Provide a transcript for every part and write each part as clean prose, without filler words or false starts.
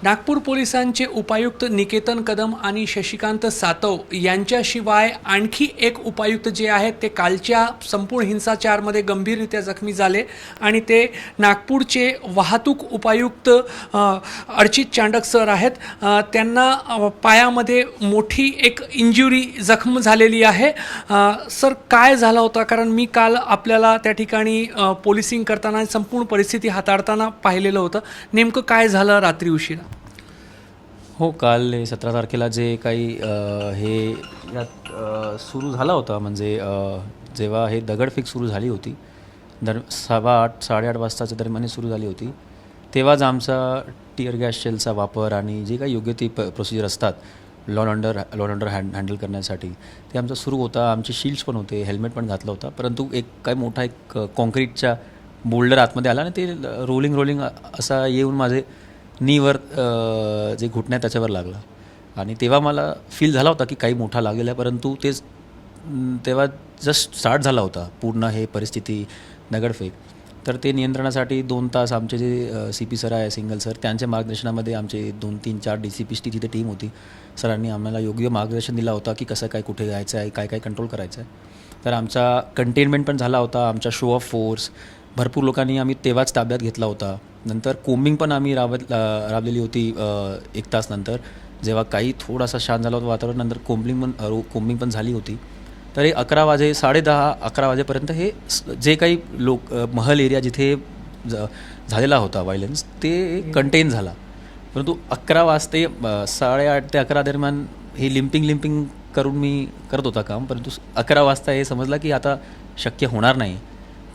नागपूर पोलिसांचे उपायुक्त निकेतन कदम आणि शशिकांत सातव यांच्याशिवाय आणखी एक उपायुक्त जे आहेत ते कालच्या संपूर्ण हिंसाचारामध्ये गंभीररित्या जखमी झाले आणि ते नागपूरचे वाहतूक उपायुक्त अर्चित चांडक सर आहेत। त्यांना पायामध्ये मोठी एक इंजुरी जखम झालेली आहे। सर काय झाला होता, कारण मी काल आपल्याला त्या ठिकाणी पोलिसिंग करताना संपूर्ण परिस्थिती हाताळताना पाहिलेलं होतं, नेमकं काय झालं रात्री उशिरा? हो, काल 17 तारखेला जे काही हे यात सुरू झाला होता, म्हणजे जेव्हा हे दगडफेक सुरू झाली होती 8:15 साडेआठ वाजताच्या दरम्यान सुरू झाली होती, तेव्हाच आमचा टीअर गॅस शेलचा वापर आणि जे काही योग्य ती प्रोसिजर असतात लॉ अँड ऑर्डर हँडल करण्यासाठी ते आमचा सुरू होता। आमचे शील्ड्स पण होते, हेल्मेट पण घातलं होता, परंतु एक काय मोठा एक कॉन्क्रीटचा बोल्डर आतमध्ये आला आणि ते रोलिंग असा येऊन माझे नीवर जे घुटणं आहे त्याच्यावर लागला आणि तेव्हा मला फील झाला होता की काही मोठा लागलेला आहे, परंतु तेच तेव्हा जस्ट स्टार्ट झाला होता पूर्ण हे परिस्थिती दगडफेक। तर ते नियंत्रणासाठी 2 तास आमचे जे CP सर आहे, सिंगल सर, त्यांच्या मार्गदर्शनामध्ये आमचे 2-3-4 DCPची तिथे टीम होती। सरांनी आम्हाला योग्य मार्गदर्शन दिला होता की कसं काय कुठे जायचं आहे, काय कंट्रोल करायचं आहे। तर आमचा कंटेनमेंट पण झाला होता, आमचा शो ऑफ फोर्स भरपूर लोकांनी आम्ही तेव्हाच ताब्यात घेतला होता। नंतर कोम्बिंग पण आम्ही राबलेली होती 1 तास नंतर, जेव्हा काही थोडासा शांत झाला होता वातावरण, नंतर कोम्बिंग पण झाली होती। तर हे 11 वाजे 10:30-11 वाजेपर्यंत हे जे काही महल एरिया जिथे झालेला होता व्हायलन्स ते कंटेन झाला, परंतु 11 वाजते 8:30 ते 11 दरम्यान हे लिंपिंग करून मी करत होता काम, परंतु 11 वाजता हे समजलं की आता शक्य होणार नाही,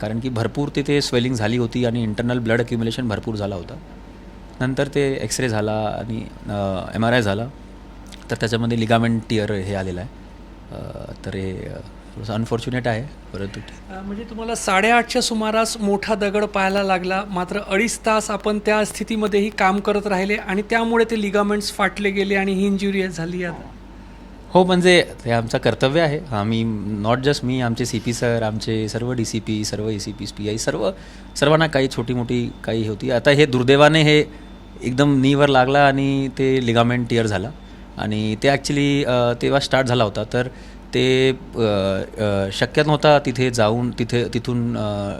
कारण की भरपूर तिथे स्वेलिंग झाली होती आणि इंटरनल ब्लड अक्युम्युलेशन भरपूर झाला होता। नंतर ते एक्सरे झाला आणि MRI झाला, तर त्याच्यामध्ये लिगामेंट टिअर हे आलेलं आहे। तर हे थोडंसं अनफॉर्च्युनेट आहे, परंतु म्हणजे तुम्हाला 8:30च्या सुमारास मोठा दगड पाहायला लागला, मात्र 2.5 तास आपण त्या स्थितीमध्येही काम करत राहिले आणि त्यामुळे ते लिगामेंट्स फाटले गेले आणि ही इंजुरी झाली आता? हो, म्हणजे हे आमचं कर्तव्य आहे। आम्ही नॉट जस्ट मी, आमचे CP सर, आमचे सर्व DCP, सर्व ACPs, PI सर्वांना काही छोटी मोठी काही होती। आता हे दुर्दैवाने हे एकदम नीवर लागला आणि ते लिगामेंट टिअर झाला आणि ते ॲक्च्युली तेव्हा स्टार्ट झाला होता, तर ते शक्य नव्हता तिथे जाऊन तिथून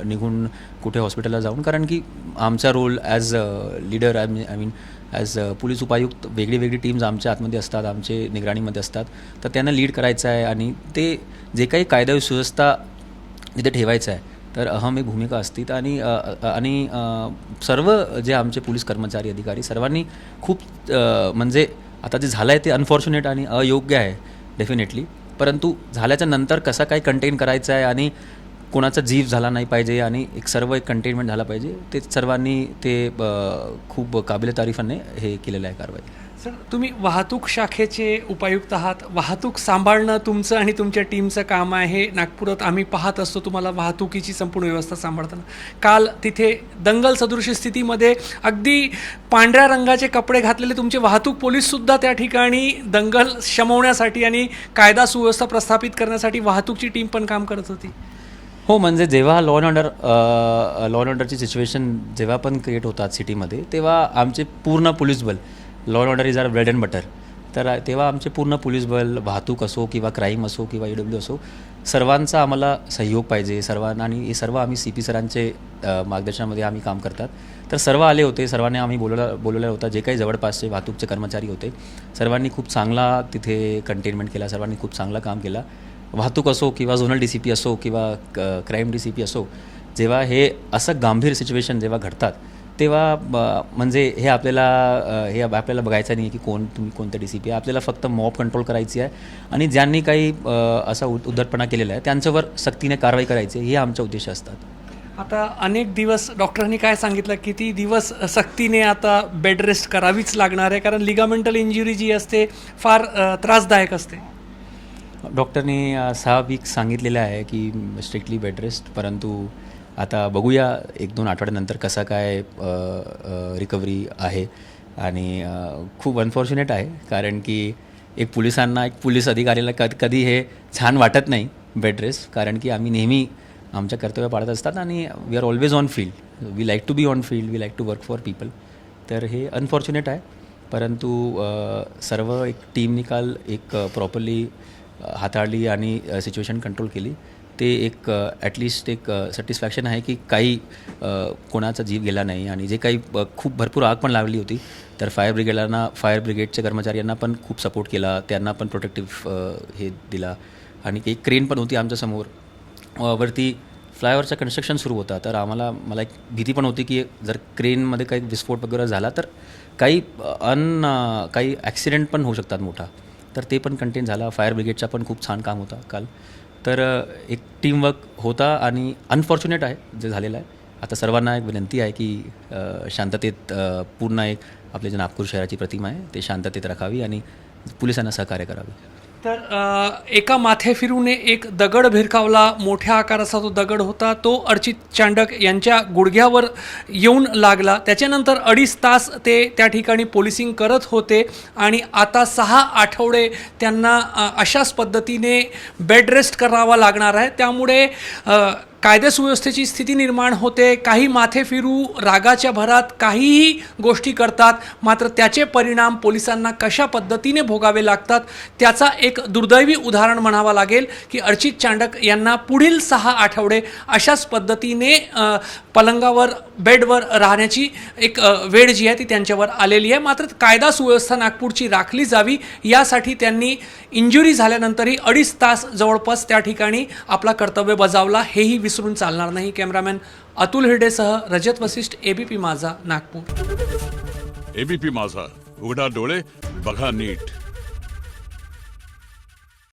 निघून कुठे हॉस्पिटलला जाऊन, कारण की आमचा role as leader I mean as police उपायुक्त वेगळी टीम्स आमच्या आतमध्ये असतात, आमचे निगराणीमध्ये असतात, तर त्यांना लीड करायचं आहे आणि ते जे काही कायदा सुव्यवस्था तिथे ठेवायचं आहे, तर अहम एक भूमिका असते। आणि सर्व जे आमचे पोलीस कर्मचारी अधिकारी सर्वांनी खूप म्हणजे आता जे झालं आहे ते अनफॉर्च्युनेट आणि अयोग्य आहे डेफिनेटली, परंतु झाल्याच्या नंतर कसा काय कंटेन करायचं आहे आणि कोणाचा जीव झाला नाही पाहिजे आणि एक कंटेनमेंट झाला पाहिजे, ते सर्वांनी ते खूप काबिल तारीफाने हे केलेलं आहे कारवाई। सर, तुम्ही वाहतूक शाखेचे उपायुक्त आहात, वाहतूक सांभाळणं तुमचं आणि तुमच्या टीमचं काम आहे। नागपुरात आम्ही पाहत असतो तुम्हाला वाहतुकीची संपूर्ण व्यवस्था सांभाळताना। काल तिथे दंगल सदृश स्थितीमध्ये अगदी पांढऱ्या रंगाचे कपडे घातलेले तुमचे वाहतूक पोलीससुद्धा त्या ठिकाणी दंगल शमवण्यासाठी आणि कायदा सुव्यवस्था प्रस्थापित करण्यासाठी वाहतूकची टीम पण काम करत होती। हो, म्हणजे जेव्हा लॉ अँड ऑर्डरची सिच्युएशन जेव्हा पण क्रिएट होतात सिटीमध्ये, तेव्हा आमचे पूर्ण पोलीस बल, law and order is our bread and butter, तर तेव्हा आमचे पूर्ण पोलीस बल, वाहतूक असो किंवा क्राईम असो किंवा EW असो, सर्वांचा आम्हाला सहयोग पाहिजे सर्वांना, आणि हे सर्व आम्ही CP सरांचे मार्गदर्शनामध्ये आम्ही काम करतात। तर सर्व आले होते, सर्वांनी आम्ही बोलवलं होतं, जे काही जवळपासचे वाहतूकचे कर्मचारी होते सर्वांनी खूप चांगला तिथे कंटेनमेंट केला, सर्वांनी खूप चांगलं काम केलं। वाहतूक असो किंवा झोनल DCP असो किंवा क्राईम DCP असो, जेव्हा हे असं गंभीर सिच्युएशन जेव्हा घडतात तेव्हा म्हणजे हे आपल्याला बघायचं नाही की तुम्ही कोणत्या DCP आहे, आपल्याला फक्त मॉब कंट्रोल करायची आहे आणि ज्यांनी काही असा उद्धटपणा केलेला आहे त्यांच्यावर सक्तीने कारवाई करायची, हे आमचे उद्देश असतात। आता अनेक दिवस डॉक्टरांनी काय सांगितलं, किती दिवस सक्तीने आता बेड रेस्ट करावीच लागणार आहे, कारण लिगामेंटल इंजुरी जी असते फार त्रासदायक असते। डॉक्टरने 6 वीक सांगितलेलं आहे की स्ट्रिक्टली बेड रेस्ट, परंतु आता बघूया 1-2 आठवड्यानंतर कसा काय रिकव्हरी आहे। आणि खूप अनफॉर्च्युनेट आहे, कारण की एक पोलीस अधिकाऱ्याला कधी हे छान वाटत नाही बेड रेस्ट, कारण की आम्ही नेहमी आमच्या कर्तव्य पाळत असतात आणि we are always on field, we like to be on field, we like to work for people, तर हे अनफॉर्च्युनेट आहे। परंतु सर्व एक टीमनी काल एक प्रॉपरली हाताळली आणि सिच्युएशन कंट्रोल केली. ते एक ॲटलिस्ट एक सॅटिस्फॅक्शन आहे की काही कोणाचा जीव गेला नाही. आणि जे काही खूप भरपूर आग पण लागली होती, तर फायर ब्रिगेडच्या कर्मचाऱ्यांना पण खूप सपोर्ट केला, त्यांना पण प्रोटेक्टिव्ह हे दिला. आणि एक क्रेन पण होती आमच्यासमोर, वरती फ्लायओव्हरचं कन्स्ट्रक्शन सुरू होता. तर मला एक भीती पण होती की जर क्रेनमध्ये काही विस्फोट वगैरे झाला तर काही ॲक्सिडेंट पण होऊ शकतात मोठा. तर ते पण कंटेन झाला. फायर ब्रिगेडचा पण खूप छान काम होता काल. तर एक टीमवर्क होता आणि अनफॉर्च्युनेट आहे जे झालेलं आहे. आता सर्वांना एक विनंती आहे की शांततेत पूर्ण एक आपले जे नागपूर शहराची प्रतिमा आहे ते शांततेत राखावी आणि पोलिसांना सहकार्य करावे. तर एका माथेफिरूने एक दगड भिरकावला. मोठ्या आकाराचा तो दगड होता. तो अर्चित चांडक यांच्या गुडघ्यावर येऊन लागला. त्याच्यानंतर 2.5 तास ते त्या ठिकाणी पोलिसिंग करत होते आणि आता 6 आठवडे त्यांना अशाच पद्धतीने बेड रेस्ट करावा लागणार आहे. त्यामुळे कायदेसुव्यवस्थेची स्थिती निर्माण होते. काही माथेफिरू रागाच्या भरात काहीही गोष्टी करतात, मात्र त्याचे परिणाम पोलिसांना कशा पद्धतीने भोगावे लागतात त्याचा एक दुर्दैवी उदाहरण म्हणावा लागेल की अर्चित चांडक यांना पुढील 6 आठवडे अशाच पद्धतीने पलंगावर बेडवर राहण्याची एक वेळ जी आहे ती त्यांच्यावर आलेली आहे. मात्र कायदा सुव्यवस्था नागपूरची राखली जावी यासाठी त्यांनी इंजुरी झाल्यानंतरही 2.5 तास जवळपास त्या ठिकाणी आपला कर्तव्य बजावला. हेही विसरून चालणार नाही. कॅमेरामॅन अतुल हिरडेसह रजत वसिष्ठ, ABP माझा, नागपूर. ABP माझा, उघडा डोळे बघा नीट.